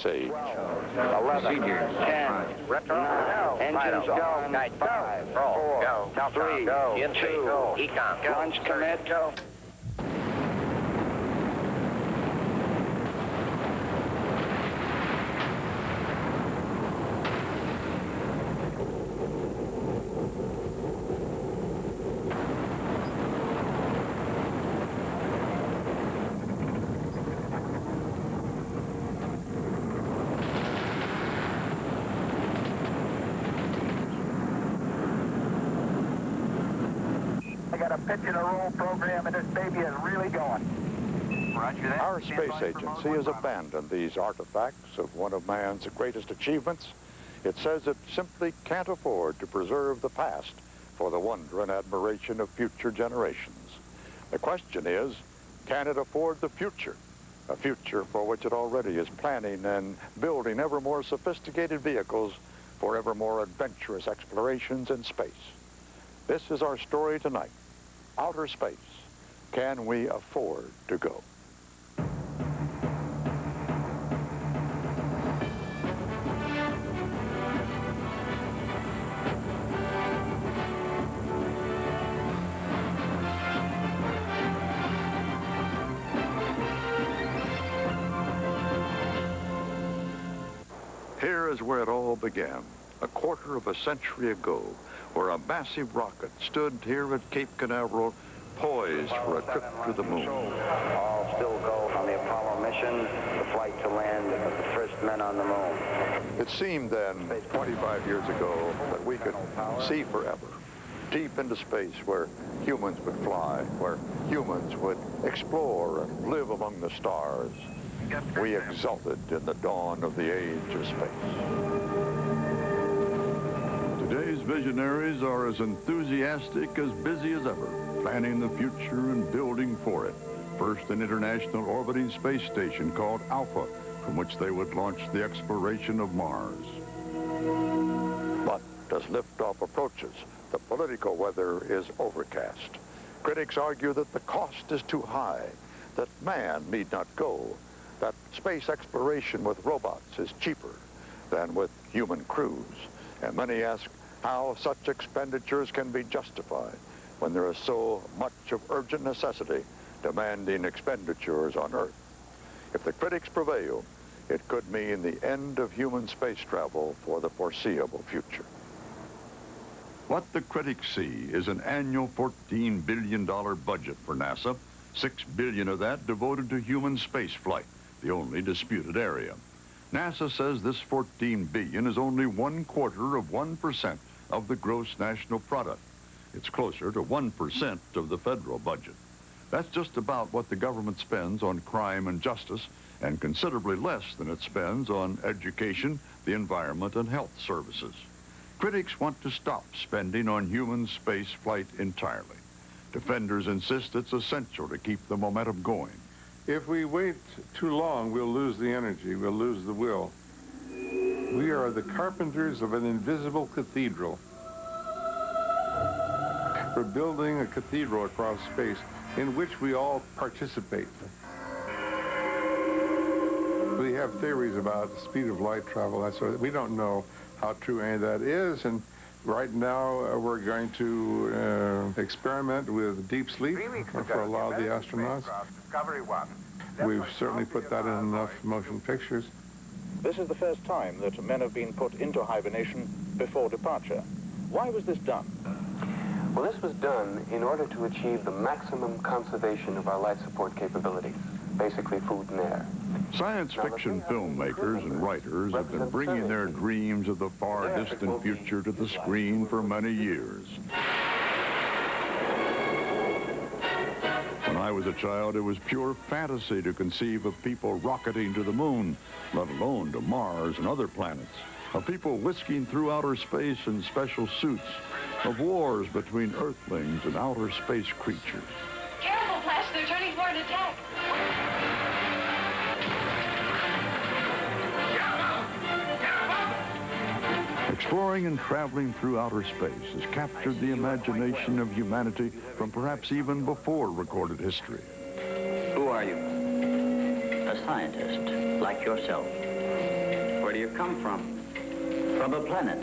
space age. 11, 10, 9, engines on, 5, 4, 3, 2, econ, launch commit, go. Pitch and a roll program, and this baby is really going. Roger that. Our space agency has abandoned these artifacts of one of man's greatest achievements. It says it simply can't afford to preserve the past for the wonder and admiration of future generations. The question is, can it afford the future? A future for which it already is planning and building ever more sophisticated vehicles for ever more adventurous explorations in space. This is our story tonight. Outer space. Can we afford to go? Here is where it all began, a quarter of a century ago, where a massive rocket stood here at Cape Canaveral, poised for a trip to the moon. All still go on the Apollo mission, the flight to land of the first men on the moon. It seemed then, 25 years ago, that we could see forever, deep into space where humans would fly, where humans would explore and live among the stars. We exulted in the dawn of the age of space. Today's visionaries are as enthusiastic, as busy as ever, planning the future and building for it. First, an international orbiting space station called Alpha, from which they would launch the exploration of Mars. But as liftoff approaches, the political weather is overcast. Critics argue that the cost is too high, that man need not go, that space exploration with robots is cheaper than with human crews. And many ask how such expenditures can be justified when there is so much of urgent necessity demanding expenditures on Earth. If the critics prevail, it could mean the end of human space travel for the foreseeable future. What the critics see is an annual $14 billion budget for NASA, $6 billion of that devoted to human space flight, the only disputed area. NASA says this $14 billion is only 1/4% of the gross national product. It's closer to 1% of the federal budget. That's just about what the government spends on crime and justice, and considerably less than it spends on education, the environment, and health services. Critics want to stop spending on human space flight entirely. Defenders insist it's essential to keep the momentum going. If we wait too long, we'll lose the energy, we'll lose the will. We are the carpenters of an invisible cathedral. We're building a cathedral across space in which we all participate. We have theories about the speed of light travel, that sort of. We don't know how true any of that is, and right now we're going to experiment with deep sleep for a lot of the astronauts. We've certainly put that in enough motion pictures. This is the first time that men have been put into hibernation before departure. Why was this done? Well, this was done in order to achieve the maximum conservation of our life support capabilities, basically food and air. Science fiction filmmakers and writers have been bringing their dreams of the far distant future to the screen for many years. When I was a child, it was pure fantasy to conceive of people rocketing to the moon, let alone to Mars and other planets, of people whisking through outer space in special suits, of wars between Earthlings and outer space creatures. Careful, Flash, they're turning for an attack. Exploring and traveling through outer space has captured the imagination of humanity from perhaps even before recorded history. Who are you? A scientist, like yourself. do you come from? From a planet,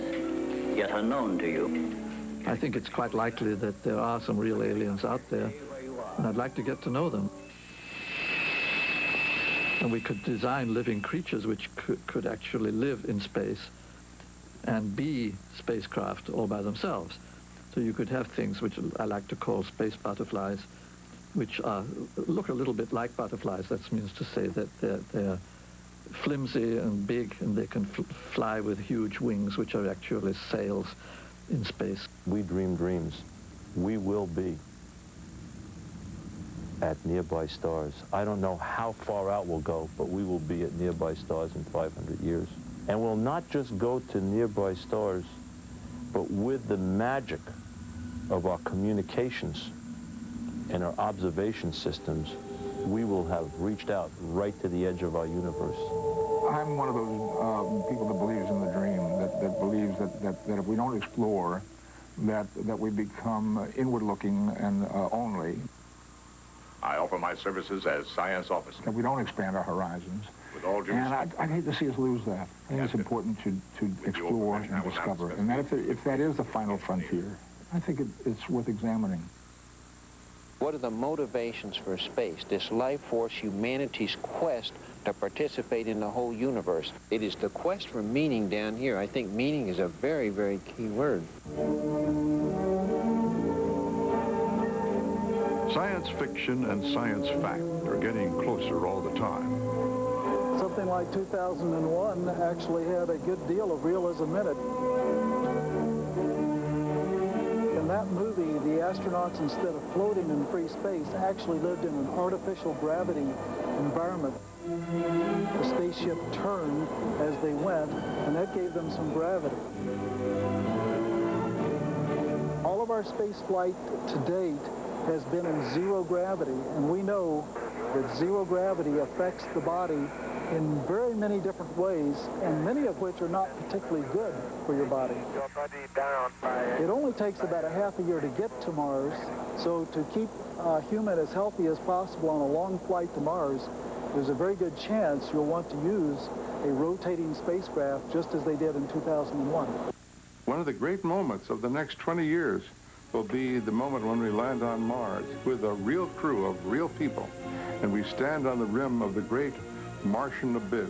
yet unknown to you. I think it's quite likely that there are some real aliens out there, and I'd like to get to know them. And we could design living creatures which could actually live in space and be spacecraft all by themselves. So you could have things which I like to call space butterflies, which look a little bit like butterflies. That means to say that they're flimsy and big, and they can fly with huge wings, which are actually sails in space. We dream dreams. We will be at nearby stars. I don't know how far out we'll go, but we will be at nearby stars in 500 years. And we'll not just go to nearby stars, but with the magic of our communications and our observation systems, we will have reached out right to the edge of our universe. I'm one of those people that believes in the dream, that believes that if we don't explore, that we become inward-looking and only. I offer my services as science officer. That we don't expand our horizons. With all due respect. And I'd hate to see us lose that. I think it's important to explore and discover. And that if that is the final frontier, I think it's worth examining. What are the motivations for space, this life force, humanity's quest to participate in the whole universe? It is the quest for meaning down here. I think meaning is a very, very key word. Science fiction and science fact are getting closer all the time. Something like 2001 actually had a good deal of realism in it. In that movie, the astronauts, instead of floating in free space, actually lived in an artificial gravity environment. The spaceship turned as they went, and that gave them some gravity. All of our space flight to date has been in zero gravity, and we know that zero gravity affects the body in very many different ways, and many of which are not particularly good for your body. It only takes about a half a year to get to Mars, so to keep a human as healthy as possible on a long flight to Mars, there's a very good chance you'll want to use a rotating spacecraft just as they did in 2001. One of the great moments of the next 20 years will be the moment when we land on Mars with a real crew of real people, and we stand on the rim of the great Martian abyss,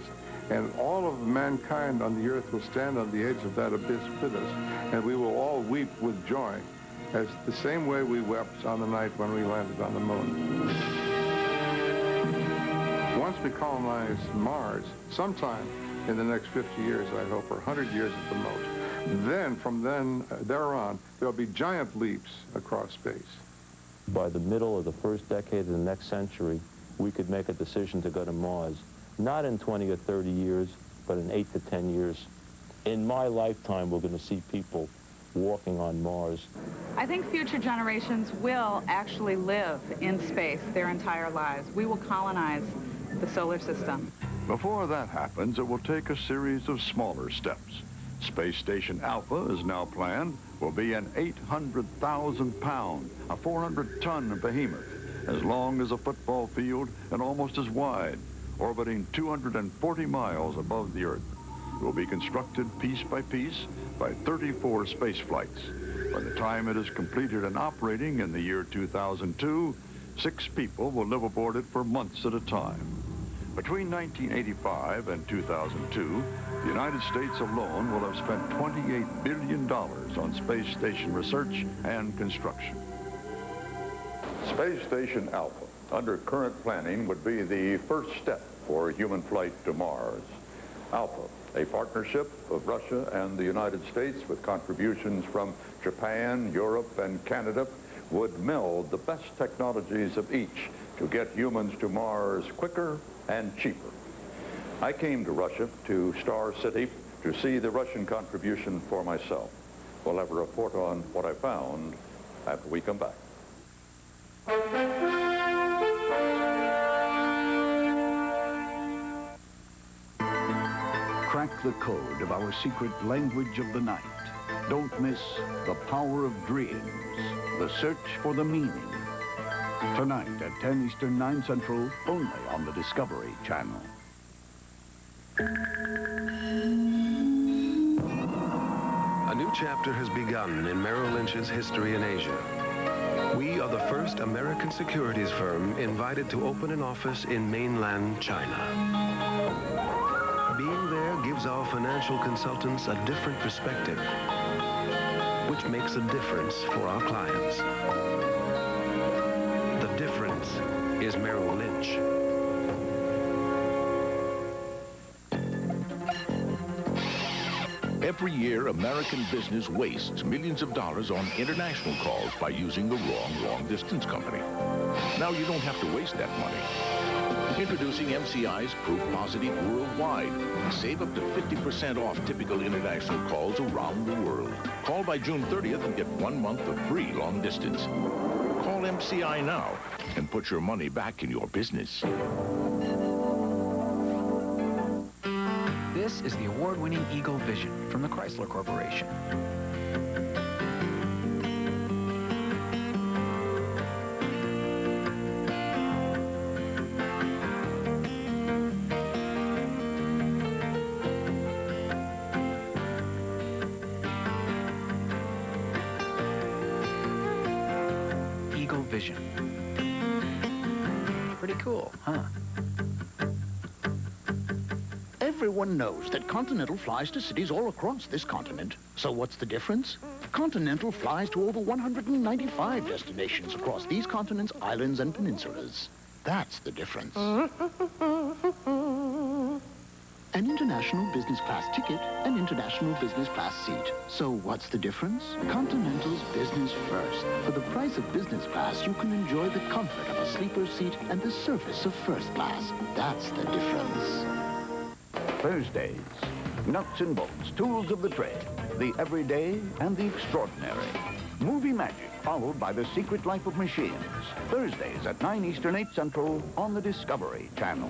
and all of mankind on the earth will stand on the edge of that abyss with us, and we will all weep with joy, as the same way we wept on the night when we landed on the moon. Once we colonize Mars, sometime in the next 50 years, I hope, or 100 years at the most, then, from there on, there'll be giant leaps across space. By the middle of the first decade of the next century, we could make a decision to go to Mars. Not in 20 or 30 years, but in 8 to 10 years. In my lifetime, we're going to see people walking on Mars. I think future generations will actually live in space their entire lives. We will colonize the solar system. Before that happens, it will take a series of smaller steps. Space Station Alpha is now planned, will be an 800,000-pound, a 400-ton behemoth, as long as a football field and almost as wide, orbiting 240 miles above the Earth. It will be constructed piece by 34 space flights. By the time it is completed and operating in the year 2002, 6 people will live aboard it for months at a time. Between 1985 and 2002, the United States alone will have spent $28 billion on space station research and construction. Space Station Alpha, under current planning, would be the first step for human flight to Mars. Alpha, a partnership of Russia and the United States with contributions from Japan, Europe, and Canada, would meld the best technologies of each to get humans to Mars quicker and cheaper. I came to Russia, to Star City, to see the Russian contribution for myself. We'll have a report on what I found after we come back. Crack the code of our secret language of the night. Don't miss The Power of Dreams, The Search for the Meaning. Tonight at 10 Eastern, 9 Central, only on the Discovery Channel. chapter has begun in Merrill Lynch's history in Asia. We are the first American securities firm invited to open an office in mainland China. Being there gives our financial consultants a different perspective, which makes a difference for our clients. The difference is Merrill Lynch. Every year, American business wastes millions of dollars on international calls by using the wrong long-distance company. Now you don't have to waste that money. Introducing MCI's Proof Positive Worldwide. Save up to 50% off typical international calls around the world. Call by June 30th and get 1 month of free long distance. Call MCI now and put your money back in your business. This is the award-winning Eagle Vision from the Chrysler Corporation. Eagle Vision. Pretty cool, huh? Everyone knows that Continental flies to cities all across this continent. So what's the difference? Continental flies to over 195 destinations across these continents, islands, and peninsulas. That's the difference. An international business class ticket, an international business class seat. So what's the difference? Continental's business first. For the price of business class, you can enjoy the comfort of a sleeper seat and the service of first class. That's the difference. Thursdays, nuts and bolts, tools of the trade, the everyday and the extraordinary. Movie magic, followed by The Secret Life of Machines. Thursdays at 9 Eastern, 8 Central on the Discovery Channel.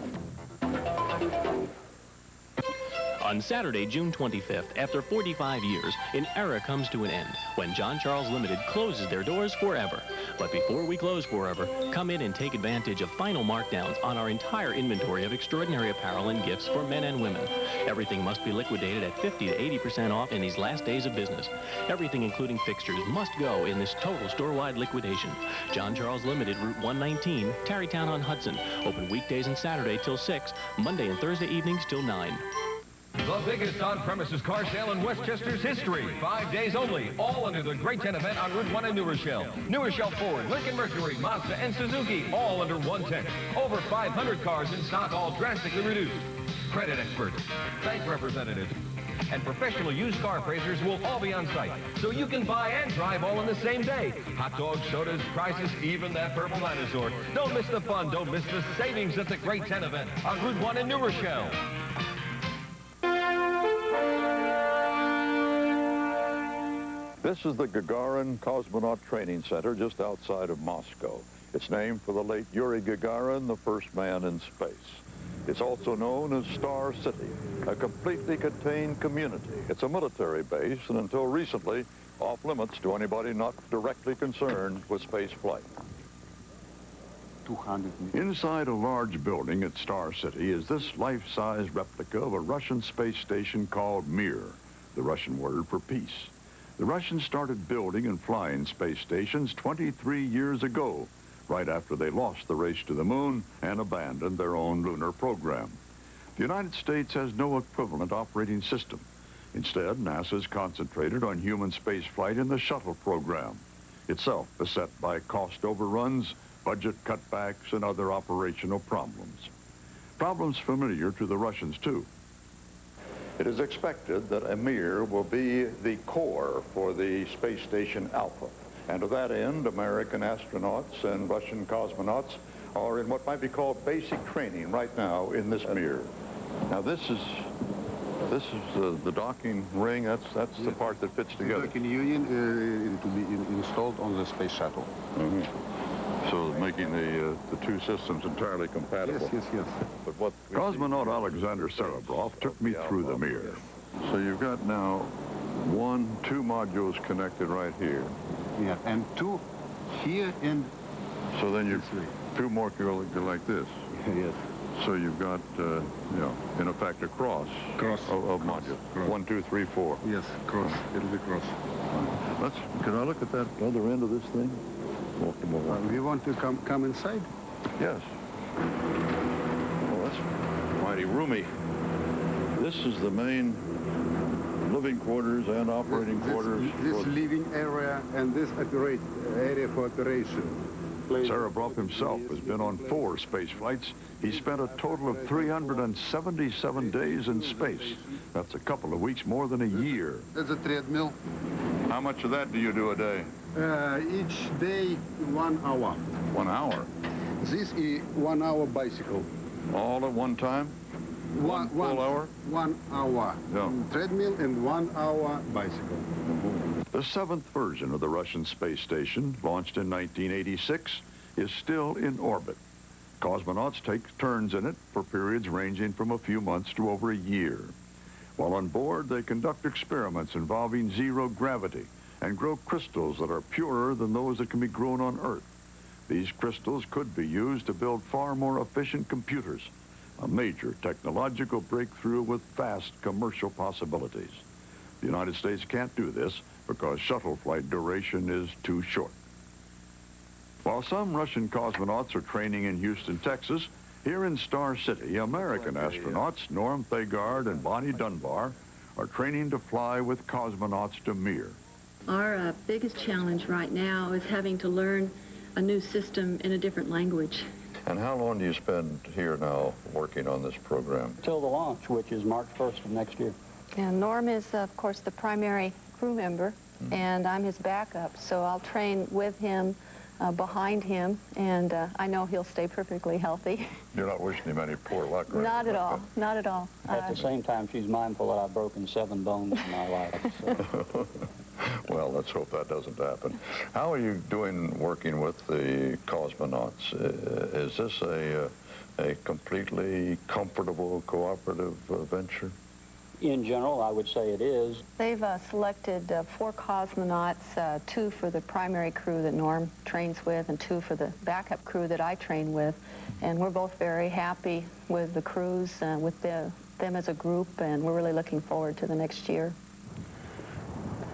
On Saturday, June 25th, after 45 years, an era comes to an end when John Charles Limited closes their doors forever. But before we close forever, come in and take advantage of final markdowns on our entire inventory of extraordinary apparel and gifts for men and women. Everything must be liquidated at 50 to 80% off in these last days of business. Everything, including fixtures, must go in this total store-wide liquidation. John Charles Limited, Route 119, Tarrytown on Hudson. Open weekdays and Saturday till 6, Monday and Thursday evenings till 9. The biggest on-premises car sale in Westchester's history. 5 days only, all under the Great 10 event on Route 1 in New Rochelle. New Rochelle Ford, Lincoln Mercury, Mazda, and Suzuki, all under one tent. Over 500 cars in stock, all drastically reduced. Credit experts, bank representatives, and professional used car appraisers will all be on site, so you can buy and drive all in the same day. Hot dogs, sodas, prices, even that purple dinosaur. Don't miss the fun, don't miss the savings at the Great 10 event on Route 1 in New Rochelle. This is the Gagarin Cosmonaut Training Center just outside of Moscow. It's named for the late Yuri Gagarin, the first man in space. It's also known as Star City, a completely contained community. It's a military base, and until recently, off limits to anybody not directly concerned with space flight. Inside a large building at Star City is this life-size replica of a Russian space station called Mir, the Russian word for peace. The Russians started building and flying space stations 23 years ago, right after they lost the race to the moon and abandoned their own lunar program. The United States has no equivalent operating system. Instead, NASA's concentrated on human space flight in the shuttle program, itself beset by cost overruns, budget cutbacks, and other operational problems. Problems familiar to the Russians, too. It is expected that Mir will be the core for the space station Alpha. And to that end, American astronauts and Russian cosmonauts are in what might be called basic training right now in this Mir. Now this is the docking ring. That's the part that fits together. The docking unit to be installed on the space shuttle. Mm-hmm. So making the two systems entirely compatible. Yes. But what Cosmonaut Alexander Serebrov took me through the Mir. So you've got now two modules connected right here. Yeah, and two here and... So then you two more go like this. Yes. So you've got, you know, in effect, a cross, of modules. Cross. 1, 2, 3, 4. Yes, cross. It'll be cross. Can I look at that other end of this thing? You want to come inside? Yes. Well, that's mighty roomy. This is the main living quarters and operating quarters. This living area and this area for operation. Serabroff himself has been on 4 space flights. He spent a total of 377 days in space. That's a couple of weeks more than a year. That's a treadmill. How much of that do you do a day? Each day, 1 hour. 1 hour? This is 1 hour bicycle. All at one time? One full hour? 1 hour. Yeah. Treadmill and 1 hour bicycle. The 7th version of the Russian space station, launched in 1986, is still in orbit. Cosmonauts take turns in it for periods ranging from a few months to over a year. While on board, they conduct experiments involving zero gravity and grow crystals that are purer than those that can be grown on Earth. These crystals could be used to build far more efficient computers, a major technological breakthrough with vast commercial possibilities. The United States can't do this because shuttle flight duration is too short. While some Russian cosmonauts are training in Houston, Texas, here in Star City, American astronauts Norm Thagard and Bonnie Dunbar are training to fly with cosmonauts to Mir. Our biggest challenge right now is having to learn a new system in a different language. And how long do you spend here now working on this program? Till the launch, which is March 1st of next year. And Norm is, of course, the primary crew member, and I'm his backup, so I'll train with him, behind him, and I know he'll stay perfectly healthy. You're not wishing him any poor luck, right? Not at all, not at all. At the same time, she's mindful that I've broken 7 bones in my life. So. Well, let's hope that doesn't happen. How are you doing working with the cosmonauts? Is this a completely comfortable, cooperative venture? In general, I would say it is. They've selected 4 cosmonauts, 2 for the primary crew that Norm trains with and 2 for the backup crew that I train with. And we're both very happy with the crews, with them as a group, and we're really looking forward to the next year.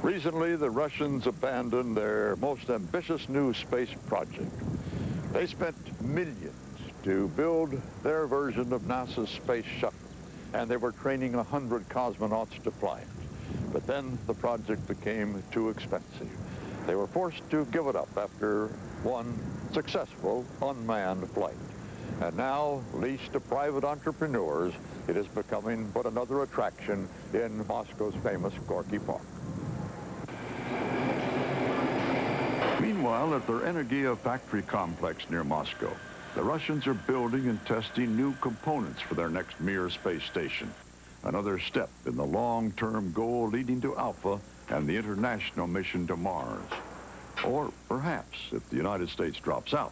Recently, the Russians abandoned their most ambitious new space project. They spent millions to build their version of NASA's space shuttle, and they were training 100 cosmonauts to fly it. But then the project became too expensive. They were forced to give it up after one successful unmanned flight. And now, leased to private entrepreneurs, it is becoming but another attraction in Moscow's famous Gorky Park. Meanwhile, at their Energia factory complex near Moscow, the Russians are building and testing new components for their next Mir space station, another step in the long-term goal leading to Alpha and the international mission to Mars. Or perhaps, if the United States drops out,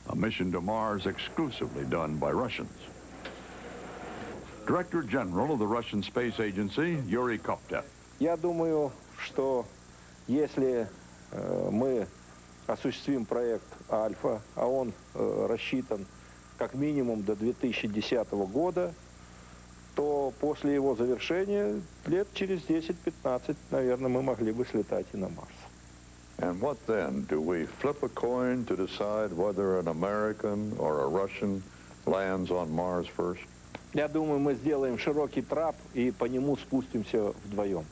a mission to Mars exclusively done by Russians. Director General of the Russian Space Agency, Yuri Koptev. Я думаю, что если мы осуществим проект «Альфа», а он рассчитан как минимум до 2010 года, то после его завершения лет через 10-15, наверное, мы могли бы слетать и на Марс. And what then? Do we flip a coin to decide whether an American or a Russian lands on Mars first? Я думаю, мы сделаем широкий трап и по нему спустимся вдвоем.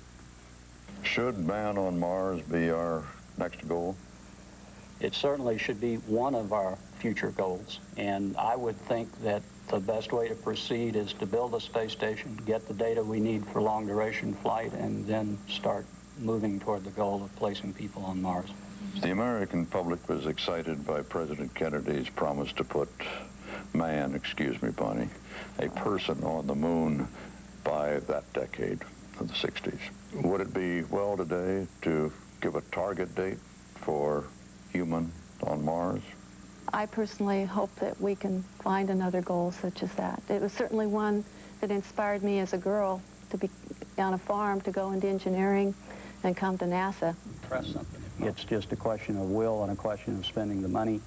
Should man on Mars be our next goal? It certainly should be one of our future goals, and I would think that the best way to proceed is to build a space station, get the data we need for long-duration flight, and then start moving toward the goal of placing people on Mars. The American public was excited by President Kennedy's promise to put man, excuse me, Bonnie, a person on the moon by that decade of the 60s. Would it be well today to give a target date for human on Mars? I personally hope that we can find another goal such as that. It was certainly one that inspired me as a girl to be on a farm, to go into engineering and come to NASA. It's just a question of will and a question of spending the money.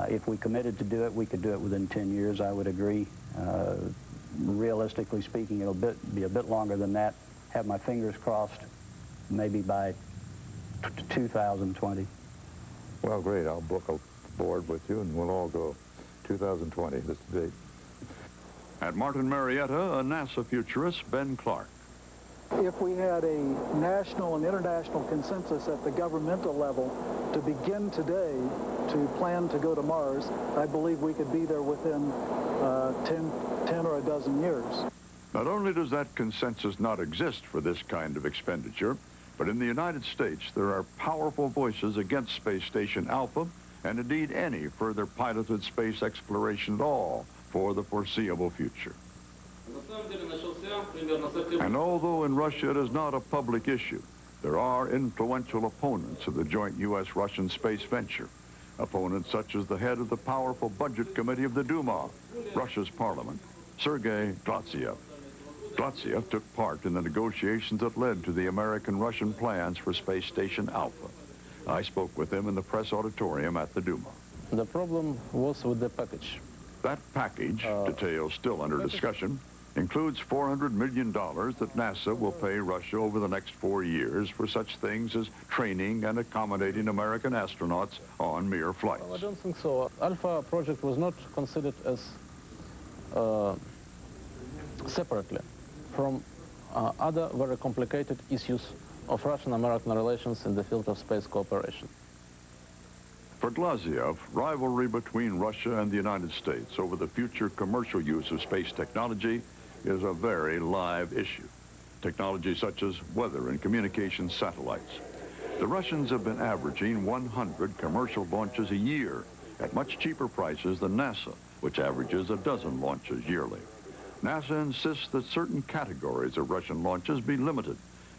If we committed to do it, we could do it within 10 years, I would agree. Realistically speaking, it'll be a bit longer than that. Have my fingers crossed, maybe by 2020. Well, great. I'll book a board with you, and we'll all go. 2020, this is the date. At Martin Marietta, a NASA futurist, Ben Clark. If we had a national and international consensus at the governmental level to begin today to plan to go to Mars, I believe we could be there within 10 or a dozen years. Not only does that consensus not exist for this kind of expenditure, but in the United States, there are powerful voices against Space Station Alpha, and indeed any further piloted space exploration at all for the foreseeable future. And although in Russia it is not a public issue, there are influential opponents of the joint U.S.-Russian space venture. Opponents such as the head of the powerful budget committee of the Duma, Russia's parliament, Sergei Glatziev. Glatziev took part in the negotiations that led to the American-Russian plans for Space Station Alpha. I spoke with him in the press auditorium at the Duma. The problem was with the package. That package, details still under discussion, includes $400 million that NASA will pay Russia over the next 4 years for such things as training and accommodating American astronauts on mere flights. Well, I don't think so. Alpha project was not considered as separately from other very complicated issues of Russian-American relations in the field of space cooperation. For Glatziev, rivalry between Russia and the United States over the future commercial use of space technology is a very live issue. Technology such as weather and communication satellites. The Russians have been averaging 100 commercial launches a year at much cheaper prices than NASA, which averages a dozen launches yearly. NASA insists that certain categories of Russian launches be limited,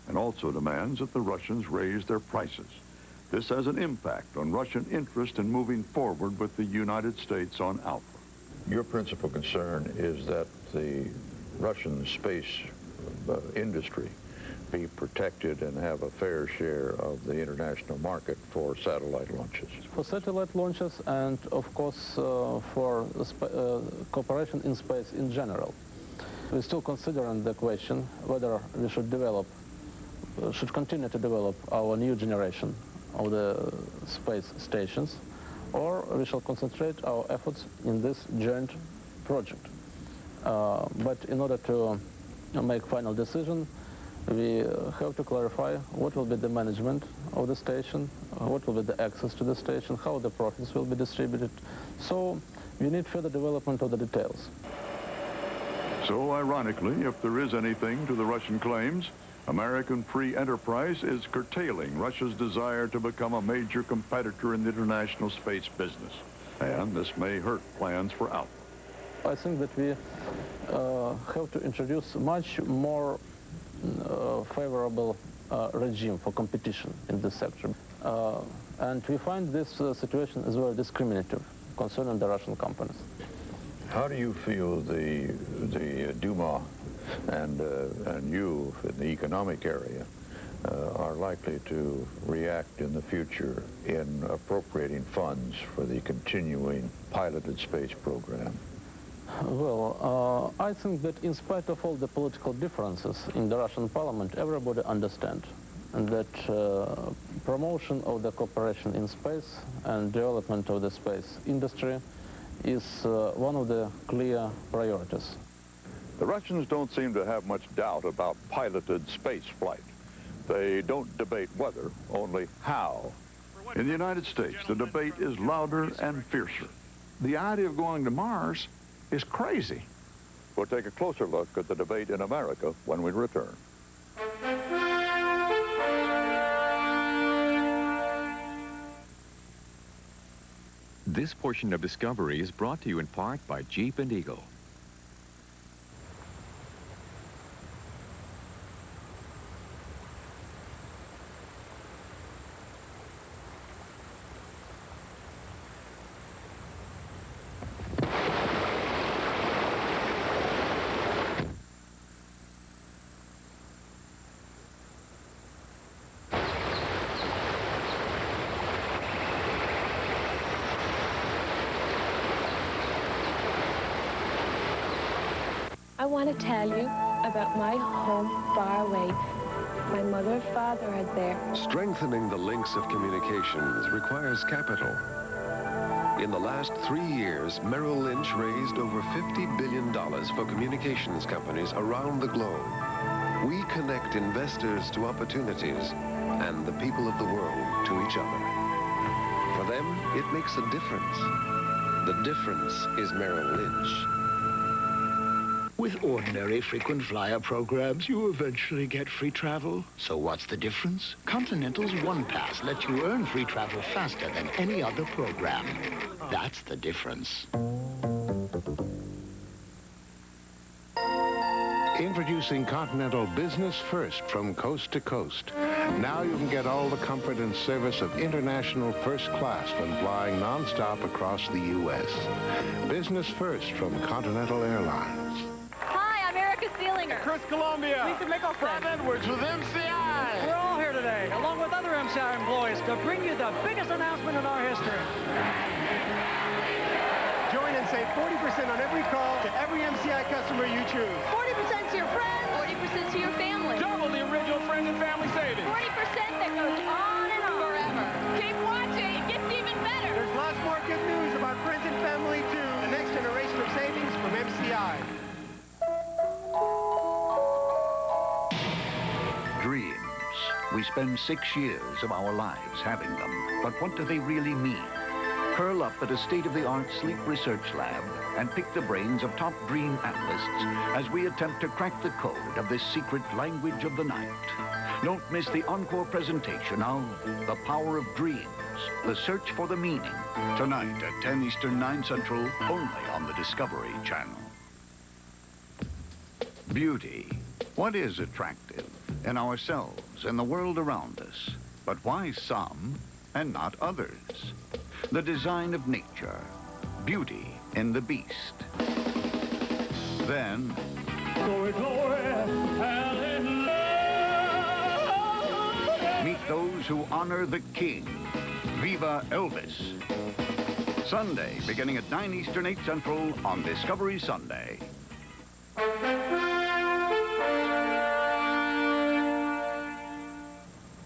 and also demands that the Russians raise their prices. This has an impact on Russian interest in moving forward with the United States on Alpha. Your principal concern is that the Russian space industry be protected and have a fair share of the international market for satellite launches. For satellite launches and, of course, for cooperation in space in general. We're still considering the question whether we should continue to develop our new generation of the space stations, or we shall concentrate our efforts in this joint project. But in order to make final decision, we have to clarify what will be the management of the station, what will be the access to the station, how the profits will be distributed. So we need further development of the details. So ironically, if there is anything to the Russian claims, American free enterprise is curtailing Russia's desire to become a major competitor in the international space business. And this may hurt plans for Alpha. I think that we have to introduce much more favorable regime for competition in this sector. And we find this situation is very discriminative concerning the Russian companies. How do you feel the Duma and you in the economic area are likely to react in the future in appropriating funds for the continuing piloted space program? Well, I think that in spite of all the political differences in the Russian parliament, everybody understands that promotion of the cooperation in space and development of the space industry is one of the clear priorities. The Russians don't seem to have much doubt about piloted space flight. They don't debate whether, only how. In the United States, the debate is louder and fiercer. The idea of going to Mars is crazy. We'll take a closer look at the debate in America when we return. This portion of Discovery is brought to you in part by Jeep and Eagle. I want to tell you about my home far away. My mother and father are there. Strengthening the links of communications requires capital. In the last 3 years, Merrill Lynch raised over $50 billion for communications companies around the globe. We connect investors to opportunities and the people of the world to each other. For them, it makes a difference. The difference is Merrill Lynch. With ordinary frequent flyer programs, you eventually get free travel. So what's the difference? Continental's One Pass lets you earn free travel faster than any other program. That's the difference. Introducing Continental Business First from coast to coast. Now you can get all the comfort and service of international first class when flying nonstop across the U.S. Business First from Continental Airlines. Hi, I'm Erica Seelinger. Chris Columbia. Lisa Mickelson. Bob Edwards with MCI. We're all here today, along with other MCI employees, to bring you the biggest announcement in our history. Join and save 40% on every call to every MCI customer you choose. 40% to your friends, 40% to your family. Double the original friend and family savings. 40% that goes on and on. Forever. Keep watching. It gets even better. There's lots more good news about friends and family, too. The next generation of savings from MCI. Dreams. We spend 6 years of our lives having them. But what do they really mean? Curl up at a state-of-the-art sleep research lab and pick the brains of top dream analysts as we attempt to crack the code of this secret language of the night. Don't miss the encore presentation of The Power of Dreams, The Search for the Meaning, tonight at 10 Eastern, 9 Central, only on the Discovery Channel. Beauty. What is attractive in ourselves and the world around us? But why some and not others? The design of nature, beauty in the beast. Then, Glory, glory, hallelujah. meet those who honor the king. Viva Elvis. Sunday, beginning at 9 Eastern, 8 Central on Discovery Sunday.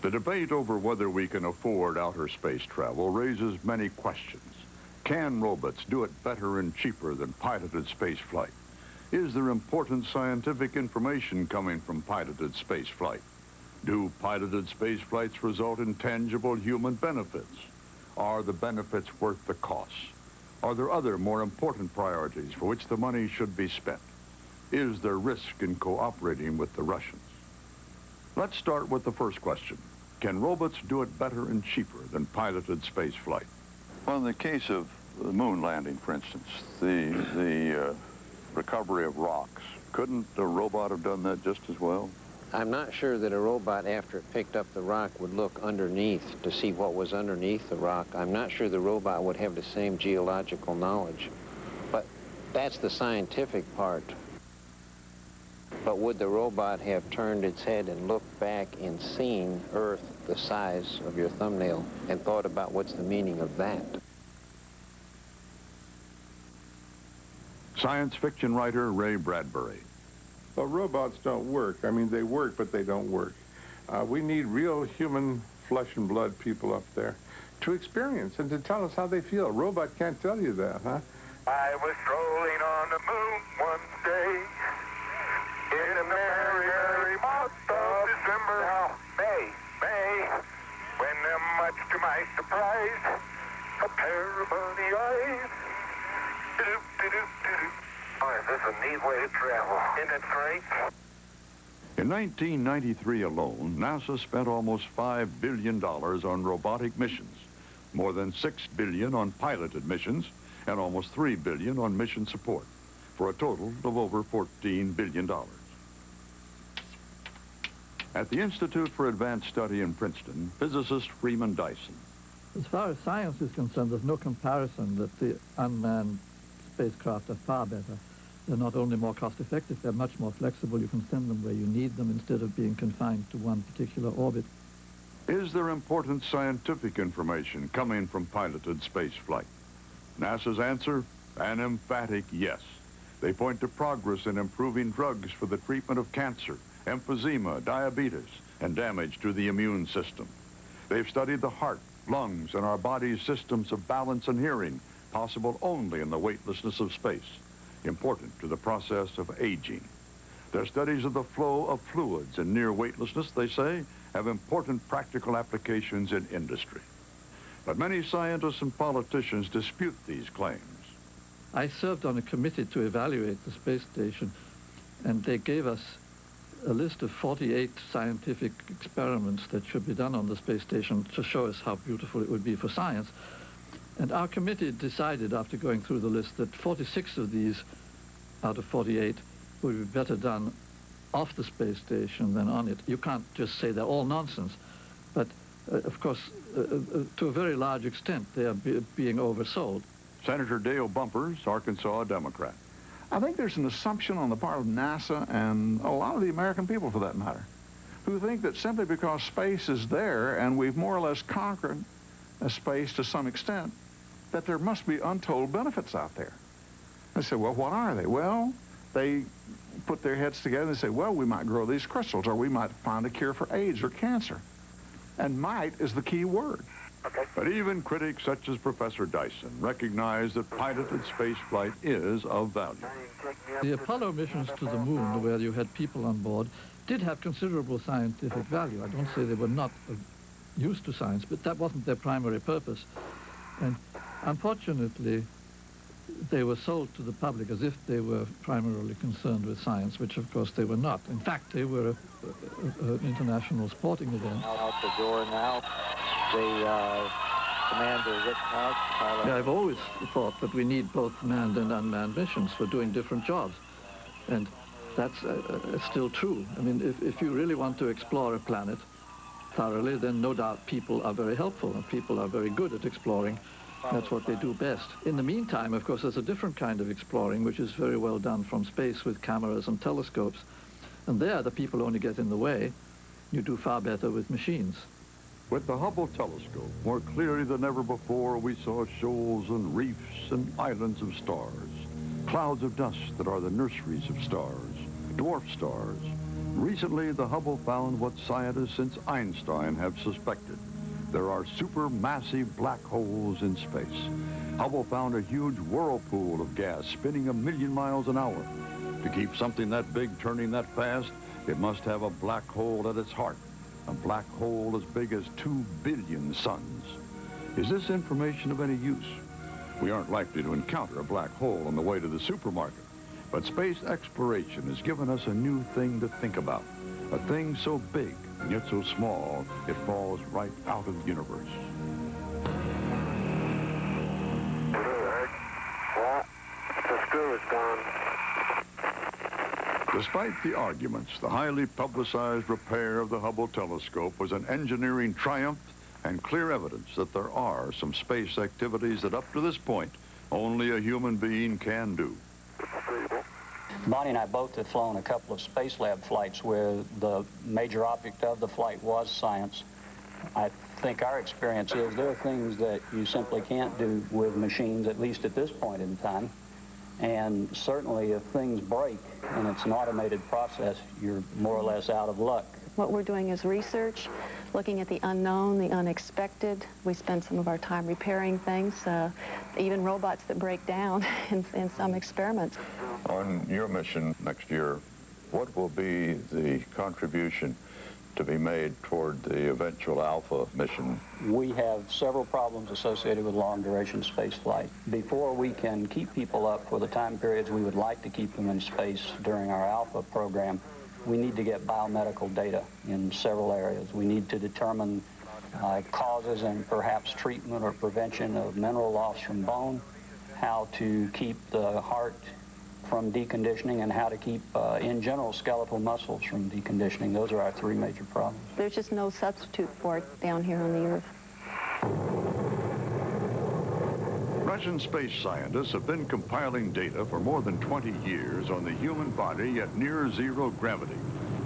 The debate over whether we can afford outer space travel raises many questions. Can robots do it better and cheaper than piloted space flight? Is there important scientific information coming from piloted space flight? Do piloted space flights result in tangible human benefits? Are the benefits worth the costs? Are there other more important priorities for which the money should be spent? Is there risk in cooperating with the Russians? Let's start with the first question. Can robots do it better and cheaper than piloted space flight? Well, in the case of the moon landing, for instance, the recovery of rocks, couldn't a robot have done that just as well? I'm not sure that a robot, after it picked up the rock, would look underneath to see what was underneath the rock. I'm not sure the robot would have the same geological knowledge. But that's the scientific part. But would the robot have turned its head and looked back and seen Earth the size of your thumbnail and thought about what's the meaning of that? Science fiction writer Ray Bradbury. Well, robots don't work. I mean, they work, but they don't work. We need real human flesh and blood people up there to experience and to tell us how they feel. A robot can't tell you that, huh? I was strolling on the moon one day in a merry, merry month of December. Now, May, when much to my surprise, a pair of bunny eyes. Oh, is this a neat way to travel? Isn't it great? In 1993 alone, NASA spent almost $5 billion on robotic missions, more than $6 billion on piloted missions, and almost $3 billion on mission support, for a total of over $14 billion. At the Institute for Advanced Study in Princeton, physicist Freeman Dyson. As far as science is concerned, there's no comparison that the unmanned spacecraft are far better. They're not only more cost-effective, they're much more flexible. You can send them where you need them instead of being confined to one particular orbit. Is there important scientific information coming from piloted space flight? NASA's answer, an emphatic yes. They point to progress in improving drugs for the treatment of cancer, emphysema, diabetes, and damage to the immune system. They've studied the heart, lungs, and our body's systems of balance and hearing, possible only in the weightlessness of space, important to the process of aging. Their studies of the flow of fluids and near weightlessness, they say, have important practical applications in industry. But many scientists and politicians dispute these claims. I served on a committee to evaluate the space station, and they gave us a list of 48 scientific experiments that should be done on the space station to show us how beautiful it would be for science. And our committee decided, after going through the list, that 46 of these out of 48 would be better done off the space station than on it. You can't just say they're all nonsense, but of course, to a very large extent, they are being oversold. Senator Dale Bumpers, Arkansas Democrat. I think there's an assumption on the part of NASA and a lot of the American people, for that matter, who think that simply because space is there and we've more or less conquered space to some extent, that there must be untold benefits out there. They say, well, what are they? Well, they put their heads together and say, well, we might grow these crystals, or we might find a cure for AIDS or cancer. And might is the key word. But even critics such as Professor Dyson recognize that piloted space flight is of value. The Apollo missions to the moon, where you had people on board, did have considerable scientific value. I don't say they were not of use to science, but that wasn't their primary purpose. And unfortunately, they were sold to the public as if they were primarily concerned with science, which of course they were not. In fact, they were an international sporting event. Out the door now, the commander Rick House, pilot. Yeah, I've always thought that we need both manned and unmanned missions for doing different jobs. And that's still true. I mean, if you really want to explore a planet thoroughly, then no doubt people are very helpful, and people are very good at exploring. That's what they do best. In the meantime, of course, there's a different kind of exploring, which is very well done from space with cameras and telescopes. And there, the people only get in the way. You do far better with machines. With the Hubble telescope, more clearly than ever before, we saw shoals and reefs and islands of stars, clouds of dust that are the nurseries of stars, dwarf stars. Recently, the Hubble found what scientists since Einstein have suspected. There are supermassive black holes in space. Hubble found a huge whirlpool of gas spinning 1 million miles an hour. To keep something that big turning that fast, it must have a black hole at its heart, a black hole as big as 2 billion suns. Is this information of any use? We aren't likely to encounter a black hole on the way to the supermarket, but space exploration has given us a new thing to think about, a thing so big and yet so small, it falls right out of the universe. The screw is gone. Despite the arguments, the highly publicized repair of the Hubble telescope was an engineering triumph and clear evidence that there are some space activities that up to this point, only a human being can do. Bonnie and I both have flown a couple of space lab flights where the major object of the flight was science. I think our experience is there are things that you simply can't do with machines, at least at this point in time. And certainly if things break and it's an automated process, you're more or less out of luck. What we're doing is research, looking at the unknown, the unexpected. We spend some of our time repairing things, even robots that break down in some experiments. On your mission next year, what will be the contribution to be made toward the eventual Alpha mission? We have several problems associated with long-duration space flight. Before we can keep people up for the time periods we would like to keep them in space during our Alpha program, we need to get biomedical data in several areas. We need to determine causes and perhaps treatment or prevention of mineral loss from bone, how to keep the heart from deconditioning, and how to keep, in general, skeletal muscles from deconditioning. Those are our three major problems. There's just no substitute for it down here on the Earth. Russian space scientists have been compiling data for more than 20 years on the human body at near zero gravity.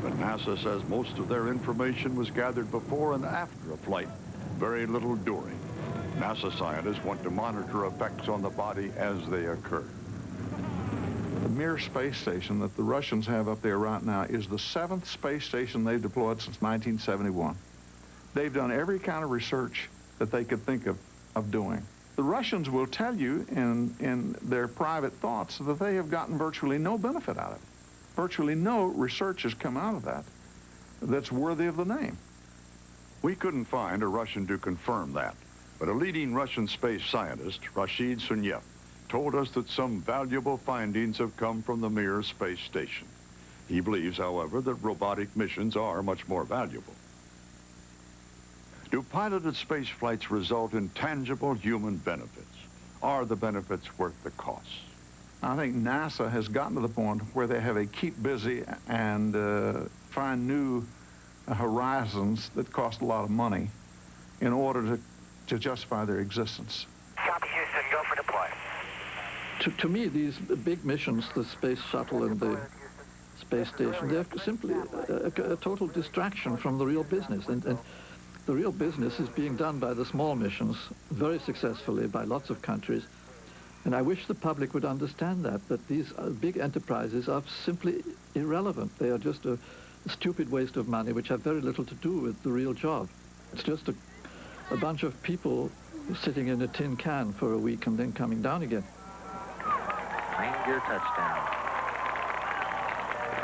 But NASA says most of their information was gathered before and after a flight, very little during. NASA scientists want to monitor effects on the body as they occur. Mir space station that the Russians have up there right now is the 7th space station they've deployed since 1971. They've done every kind of research that they could think of doing. The Russians will tell you in their private thoughts that they have gotten virtually no benefit out of it. Virtually no research has come out of that that's worthy of the name. We couldn't find a Russian to confirm that, but a leading Russian space scientist, Rashid Sunyev, told us that some valuable findings have come from the Mir space station. He believes, however, that robotic missions are much more valuable. Do piloted space flights result in tangible human benefits? Are the benefits worth the costs? I think NASA has gotten to the point where they have to keep busy and find new horizons that cost a lot of money in order to justify their existence. Copy, Houston. Go for deploy. To me, these big missions, the space shuttle and the space station, they're simply a total distraction from the real business. And the real business is being done by the small missions very successfully by lots of countries. And I wish the public would understand that these big enterprises are simply irrelevant. They are just a stupid waste of money which have very little to do with the real job. It's just a bunch of people sitting in a tin can for a week and then coming down again. Ranger touchdown.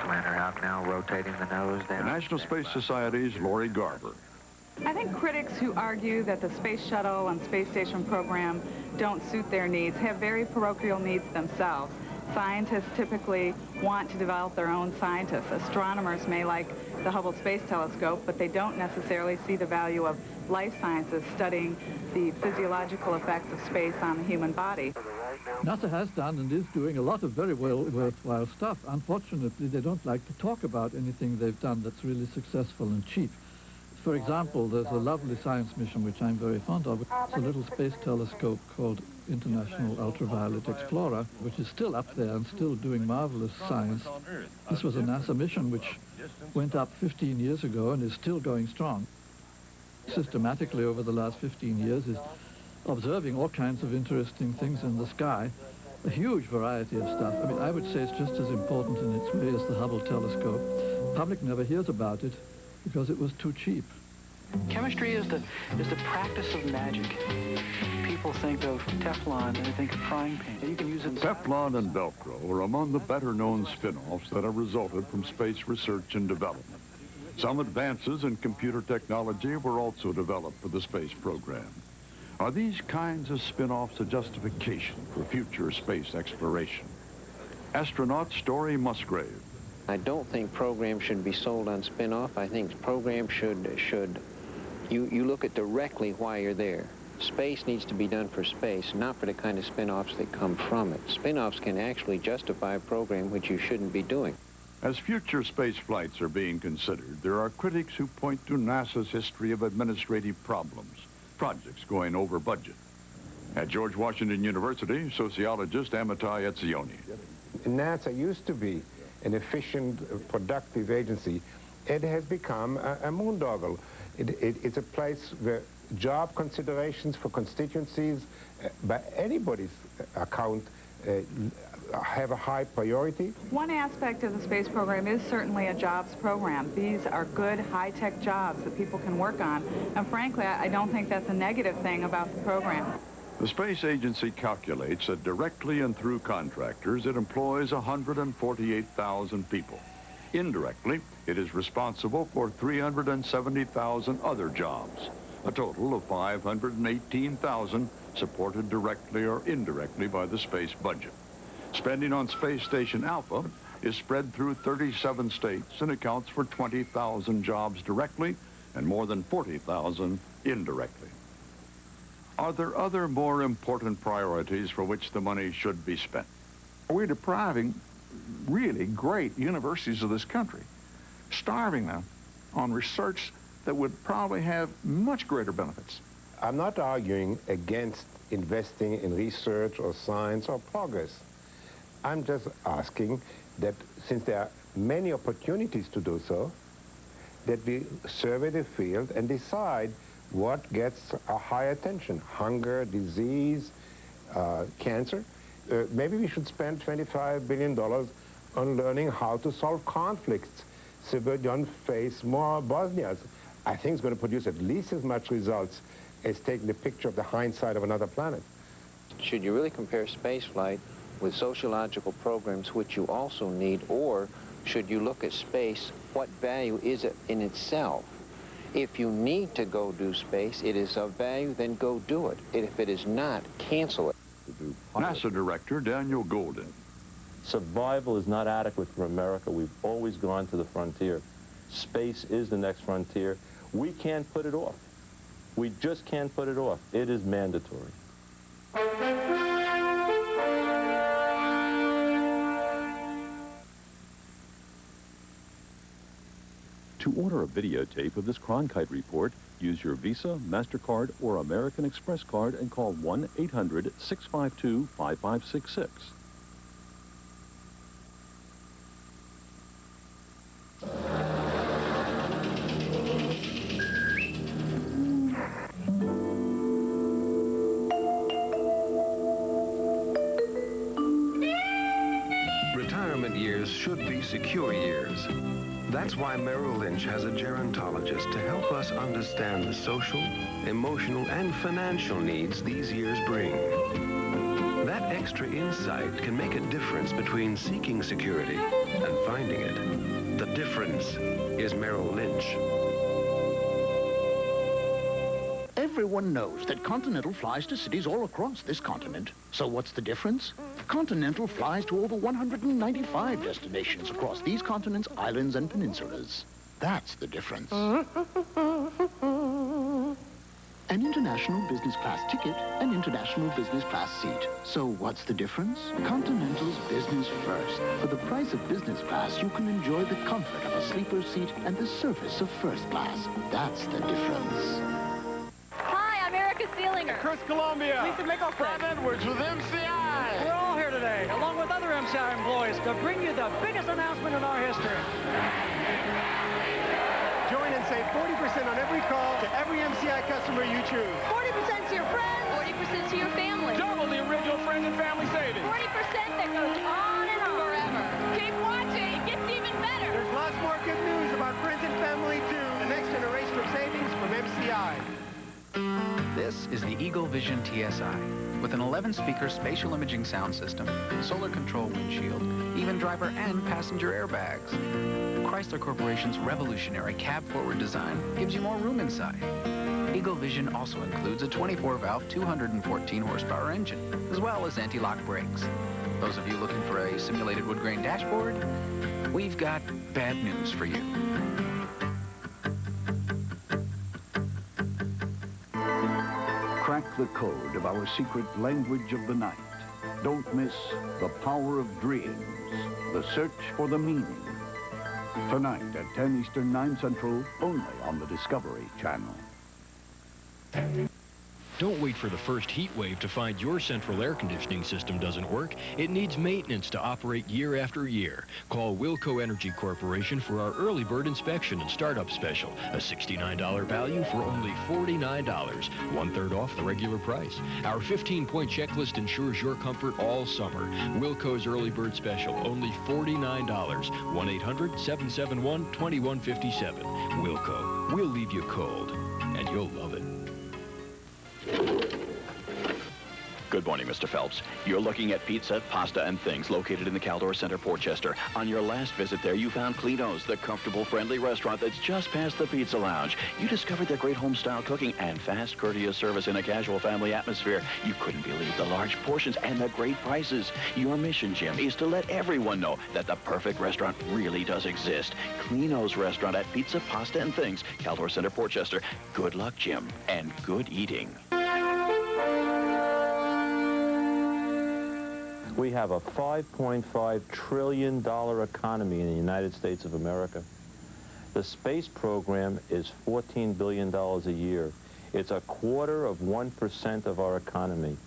Planner out now, rotating the nose down. The National Space Society's Lori Garver. I think critics who argue that the space shuttle and space station program don't suit their needs have very parochial needs themselves. Scientists typically want to develop their own scientists. Astronomers may like the Hubble Space Telescope, but they don't necessarily see the value of life sciences studying the physiological effects of space on the human body. NASA has done and is doing a lot of very worthwhile stuff. Unfortunately, they don't like to talk about anything they've done that's really successful and cheap. For example, there's a lovely science mission which I'm very fond of. It's a little space telescope called International Ultraviolet Explorer, which is still up there and still doing marvelous science. This was a NASA mission which went up 15 years ago and is still going strong. Systematically over the last 15 years is observing all kinds of interesting things in the sky, a huge variety of stuff. I mean, I would say it's just as important in its way as the Hubble telescope. The public never hears about it because it was too cheap. Chemistry is the practice of magic. People think of Teflon and they think of frying pan. You can use it. Teflon and Velcro are among the better-known spin-offs that have resulted from space research and development. Some advances in computer technology were also developed for the space program. Are these kinds of spin-offs a justification for future space exploration? Astronaut Story Musgrave. I don't think programs should be sold on spin-off. I think programs you look at directly why you're there. Space needs to be done for space, not for the kind of spin-offs that come from it. Spin-offs can actually justify a program which you shouldn't be doing. As future space flights are being considered, there are critics who point to NASA's history of administrative problems, projects going over budget. At George Washington University, sociologist Amitai Etzioni. NASA used to be an efficient, productive agency. It has become a moondoggle. It's a place where job considerations for constituencies, by anybody's account, have a high priority. One aspect of the space program is certainly a jobs program. These are good, high-tech jobs that people can work on. And frankly, I don't think that's a negative thing about the program. The space agency calculates that directly and through contractors, it employs 148,000 people. Indirectly, it is responsible for 370,000 other jobs, a total of 518,000 supported directly or indirectly by the space budget. Spending on Space Station Alpha is spread through 37 states and accounts for 20,000 jobs directly and more than 40,000 indirectly. Are there other more important priorities for which the money should be spent? We're depriving really great universities of this country, starving them on research that would probably have much greater benefits. I'm not arguing against investing in research or science or progress. I'm just asking that since there are many opportunities to do so, that we survey the field and decide what gets a high attention. Hunger, disease, cancer. maybe we should spend $25 billion on learning how to solve conflicts so we don't face more Bosnias. I think it's going to produce at least as much results as taking a picture of the hindsight of another planet. Should you really compare spaceflight with sociological programs, which you also need, or should you look at space, what value is it in itself? If you need to go do space, it is of value, then go do it. If it is not, cancel it. NASA Director Daniel Goldin. Survival is not adequate for America. We've always gone to the frontier. Space is the next frontier. We can't put it off. We just can't put it off. It is mandatory. To order a videotape of this Cronkite Report, use your Visa, MasterCard, or American Express card and call 1-800-652-5566. Retirement years should be secure years. That's why Merrill Lynch has a gerontologist to help us understand the social, emotional, and financial needs these years bring. That extra insight can make a difference between seeking security and finding it. The difference is Merrill Lynch. Everyone knows that Continental flies to cities all across this continent. So what's the difference? Continental flies to over 195 destinations across these continents, islands, and peninsulas. That's the difference. An international business class ticket, an international business class seat. So what's the difference? Continental's business first. For the price of business class, you can enjoy the comfort of a sleeper seat and the service of first class. That's the difference. Chris Columbia. Lisa Mickelson. Bob Edwards with MCI. We're all here today, along with other MCI employees, to bring you the biggest announcement in our history. Join and save 40% on every call to every MCI customer you choose. 40% to your friends, 40% to your family. Double the original friends and family savings. 40% that goes on and on forever. Keep watching, it gets even better. There's lots more good news about friends and family too. The next generation of savings from MCI. This is the Eagle Vision TSI. With an 11-speaker spatial imaging sound system, solar control windshield, even driver and passenger airbags. Chrysler Corporation's revolutionary cab-forward design gives you more room inside. Eagle Vision also includes a 24-valve, 214-horsepower engine, as well as anti-lock brakes. Those of you looking for a simulated wood grain dashboard, we've got bad news for you. Crack the code of our secret language of the night. Don't miss The Power of Dreams, The Search for the Meaning. Tonight at 10 Eastern, 9 Central, only on the Discovery Channel. Don't wait for the first heat wave to find your central air conditioning system doesn't work. It needs maintenance to operate year after year. Call Wilco Energy Corporation for our early bird inspection and startup special. A $69 value for only $49, 1/3 off the regular price. Our 15-point checklist ensures your comfort all summer. Wilco's early bird special, only $49. 1-800-771-2157. Wilco, we'll leave you cold, and you'll love it. Good morning, Mr. Phelps. You're looking at Pizza, Pasta, and Things located in the Caldor Center, Portchester. On your last visit there, you found Clino's, the comfortable, friendly restaurant that's just past the Pizza Lounge. You discovered their great home-style cooking and fast, courteous service in a casual family atmosphere. You couldn't believe the large portions and the great prices. Your mission, Jim, is to let everyone know that the perfect restaurant really does exist. Clino's Restaurant at Pizza, Pasta, and Things, Caldor Center, Portchester. Good luck, Jim, and good eating. We have a $5.5 trillion economy in the United States of America. The space program is $14 billion a year. It's 1/4% of our economy.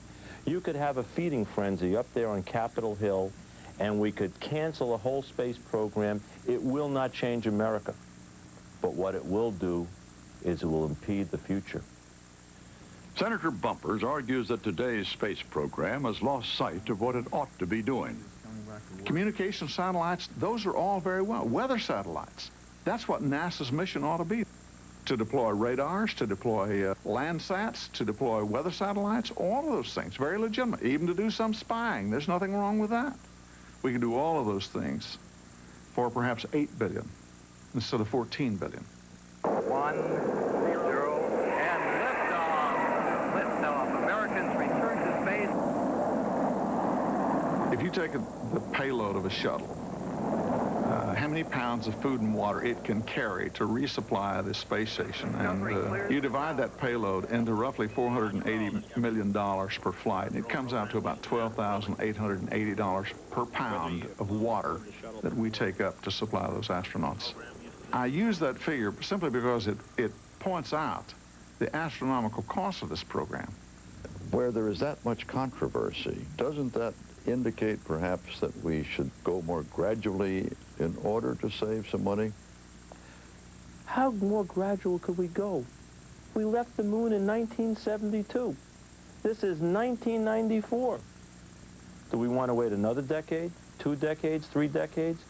You could have a feeding frenzy up there on Capitol Hill, and we could cancel a whole space program. It will not change America. But what it will do is it will impede the future. Senator Bumpers argues that today's space program has lost sight of what it ought to be doing. Communication satellites, those are all very well. Weather satellites, that's what NASA's mission ought to be. To deploy radars, to deploy Landsats, to deploy weather satellites, all of those things, very legitimate. Even to do some spying, there's nothing wrong with that. We can do all of those things for perhaps $8 billion instead of $14 billion. 1, 0, and liftoff. Liftoff. Americans return to space. If you take the payload of a shuttle, how many pounds of food and water it can carry to resupply this space station, and you divide that payload into roughly $480 million per flight, and it comes out to about $12,880 per pound of water that we take up to supply those astronauts. I use that figure simply because it points out the astronomical cost of this program. Where there is that much controversy, doesn't that indicate perhaps that we should go more gradually in order to save some money? How more gradual could we go? We left the moon in 1972. This is 1994. Do we want to wait another decade, 2 decades, 3 decades?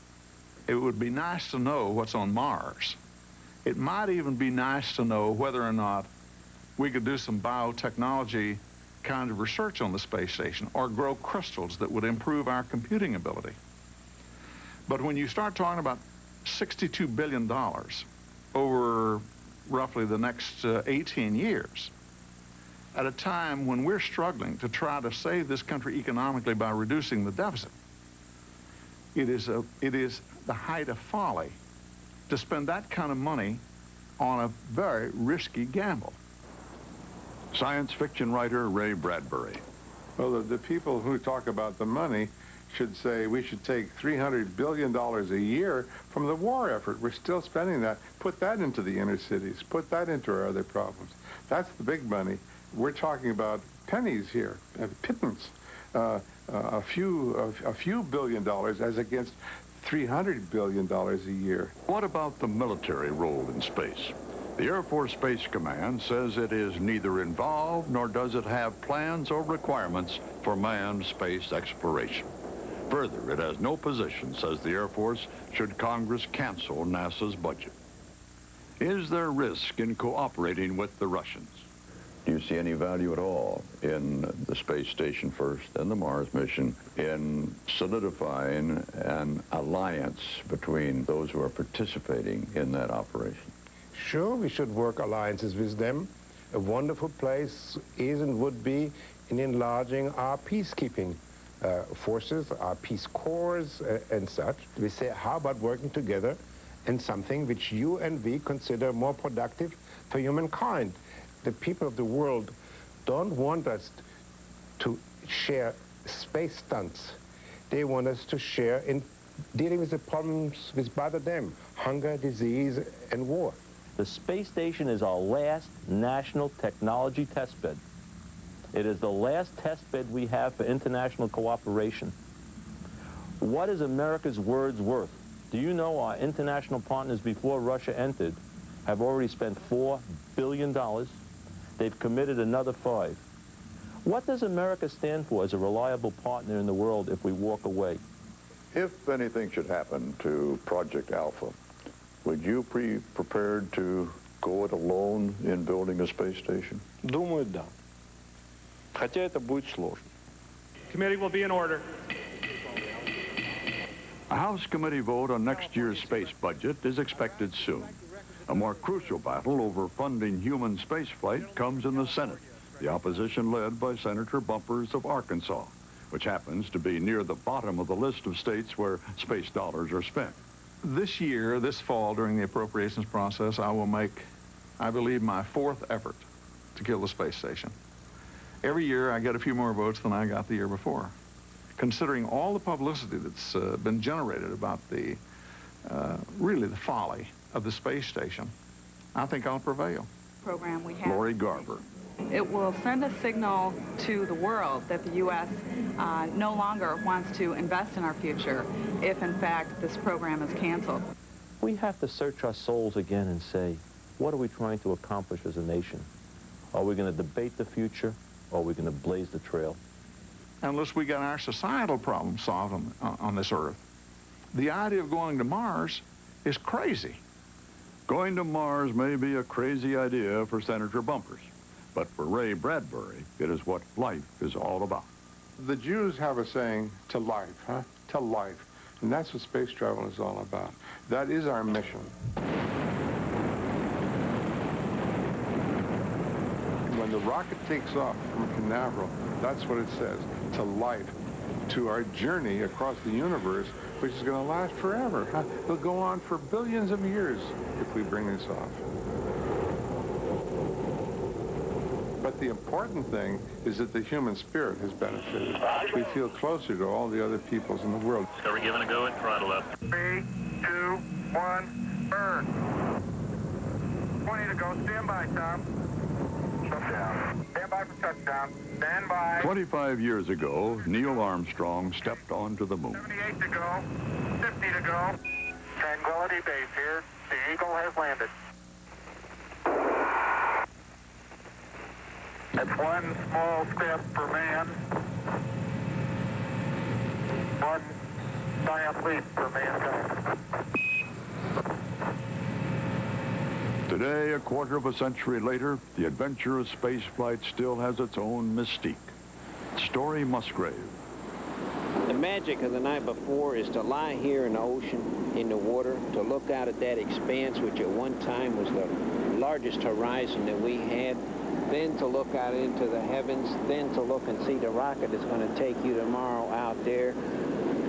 It would be nice to know what's on Mars. It might even be nice to know whether or not we could do some biotechnology kind of research on the space station or grow crystals that would improve our computing ability. But when you start talking about $62 billion over roughly the next 18 years, at a time when we're struggling to try to save this country economically by reducing the deficit, it is the height of folly to spend that kind of money on a very risky gamble. Science fiction writer Ray Bradbury. Well, the people who talk about the money should say we should take $300 billion a year from the war effort. We're still spending that. Put that into the inner cities. Put that into our other problems. That's the big money. We're talking about pennies here, pittance, a few billion dollars as against $300 billion a year. What about the military role in space? The Air Force Space Command says it is neither involved nor does it have plans or requirements for manned space exploration. Further, it has no position, says the Air Force, should Congress cancel NASA's budget. Is there risk in cooperating with the Russians? Do you see any value at all in the space station first and the Mars mission in solidifying an alliance between those who are participating in that operation? Sure, we should work alliances with them. A wonderful place is and would be in enlarging our peacekeeping forces, our peace corps and such. We say, how about working together in something which you and we consider more productive for humankind? The people of the world don't want us to share space stunts. They want us to share in dealing with the problems which bother them, hunger, disease, and war. The space station is our last national technology test bed. It is the last test bed we have for international cooperation. What is America's words worth? Do you know our international partners before Russia entered have already spent $4 billion? They've committed another $5 billion. What does America stand for as a reliable partner in the world if we walk away? If anything should happen to Project Alpha, would you be prepared to go it alone in building a space station? Думаю, да. Хотя это будет сложно. Committee will be in order. A House committee vote on next year's space budget is expected soon. A more crucial battle over funding human spaceflight comes in the Senate, the opposition led by Senator Bumpers of Arkansas, which happens to be near the bottom of the list of states where space dollars are spent. This year, this fall, during the appropriations process, I will make, I believe, my 4th effort to kill the space station. Every year, I get a few more votes than I got the year before. Considering all the publicity that's been generated about the, really the folly of the space station, I think I'll prevail. Program we have. Lori Garver. It will send a signal to the world that the U.S. No longer wants to invest in our future if, in fact, this program is canceled. We have to search our souls again and say, what are we trying to accomplish as a nation? Are we going to debate the future, or are we going to blaze the trail? Unless we got our societal problems solved on this Earth. The idea of going to Mars is crazy. Going to Mars may be a crazy idea for Senator Bumpers, but for Ray Bradbury, it is what life is all about. The Jews have a saying, to life, huh? To life. And that's what space travel is all about. That is our mission. When the rocket takes off from Canaveral, that's what it says, to life, to our journey across the universe, which is going to last forever. Huh? It'll go on for billions of years if we bring this off. But the important thing is that the human spirit has benefited. We feel closer to all the other peoples in the world. So we're giving a go and throttle up. 3, 2, 1, burn. 20 to go. Stand by, Tom. Touchdown. Stand by for touchdown. Stand by. 25 years ago, Neil Armstrong stepped onto the moon. 78 to go. 50 to go. Tranquility Base here. The Eagle has landed. That's one small step for man, one giant leap for mankind. Today, a quarter of a century later, the adventure of spaceflight still has its own mystique. Story Musgrave. The magic of the night before is to lie here in the ocean, in the water, to look out at that expanse, which at one time was the largest horizon that we had, then to look out into the heavens, then to look and see the rocket that's going to take you tomorrow out there.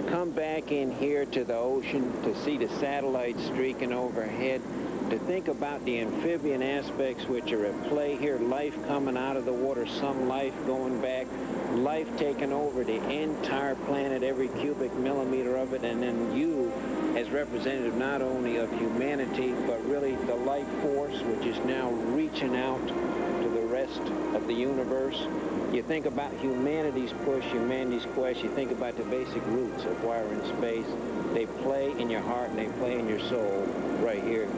Come back in here to the ocean to see the satellites streaking overhead, to think about the amphibian aspects which are at play here, life coming out of the water, some life going back, life taking over the entire planet, every cubic millimeter of it, and then you as representative not only of humanity, but really the life force which is now reaching out to the rest of the universe. You think about humanity's push, humanity's quest, you think about the basic roots of why we're in space. They play in your heart and they play in your soul right here. In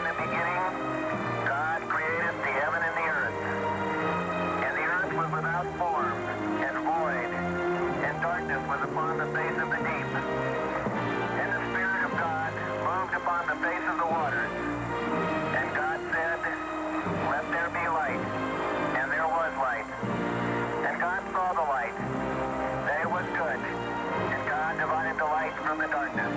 the beginning, God created the heaven and the earth. And the earth was without form and void, and darkness was upon the face of the deep. And the Spirit of God moved upon the face of the waters. And God said, let there be light. And there was light. And God saw the light. That it was good. And God divided the light from the darkness.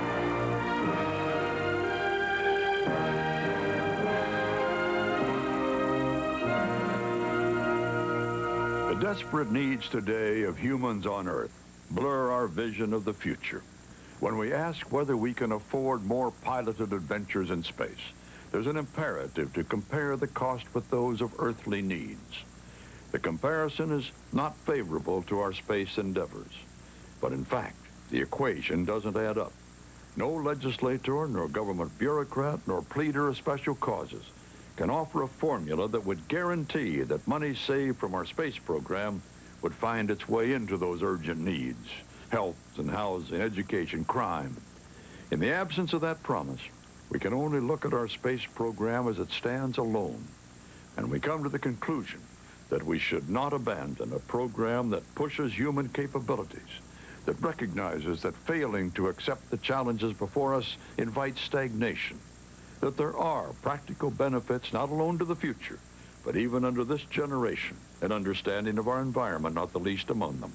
The desperate needs today of humans on Earth blur our vision of the future. When we ask whether we can afford more piloted adventures in space, there's an imperative to compare the cost with those of earthly needs. The comparison is not favorable to our space endeavors. But in fact, the equation doesn't add up. No legislator, nor government bureaucrat, nor pleader of special causes can offer a formula that would guarantee that money saved from our space program would find its way into those urgent needs: health and housing, education, crime. In the absence of that promise, we can only look at our space program as it stands alone. And we come to the conclusion that we should not abandon a program that pushes human capabilities, that recognizes that failing to accept the challenges before us invites stagnation, that there are practical benefits not alone to the future, but even under this generation, an understanding of our environment, not the least among them.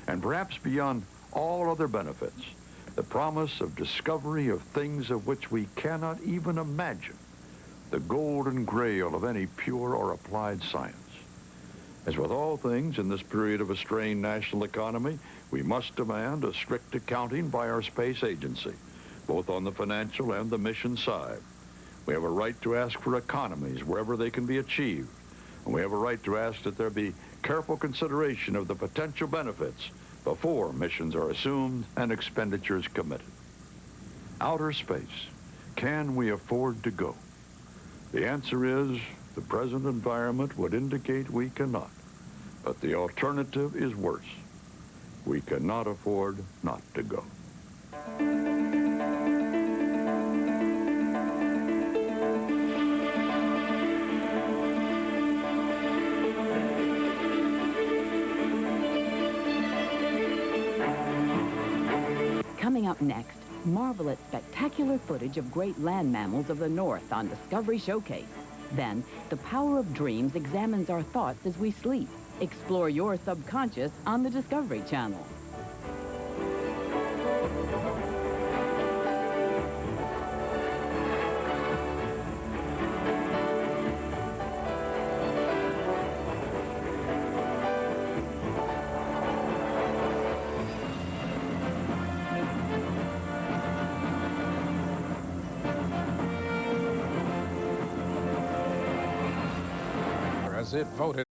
And perhaps beyond all other benefits, the promise of discovery of things of which we cannot even imagine, the golden grail of any pure or applied science. As with all things in this period of a strained national economy, we must demand a strict accounting by our space agency, both on the financial and the mission side. We have a right to ask for economies wherever they can be achieved, and we have a right to ask that there be careful consideration of the potential benefits before missions are assumed and expenditures committed. Outer space, can we afford to go? The answer is the present environment would indicate we cannot, but the alternative is worse. We cannot afford not to go. Next, marvel at spectacular footage of great land mammals of the North on Discovery Showcase. Then, The Power of Dreams examines our thoughts as we sleep. Explore your subconscious on the Discovery Channel. As it voted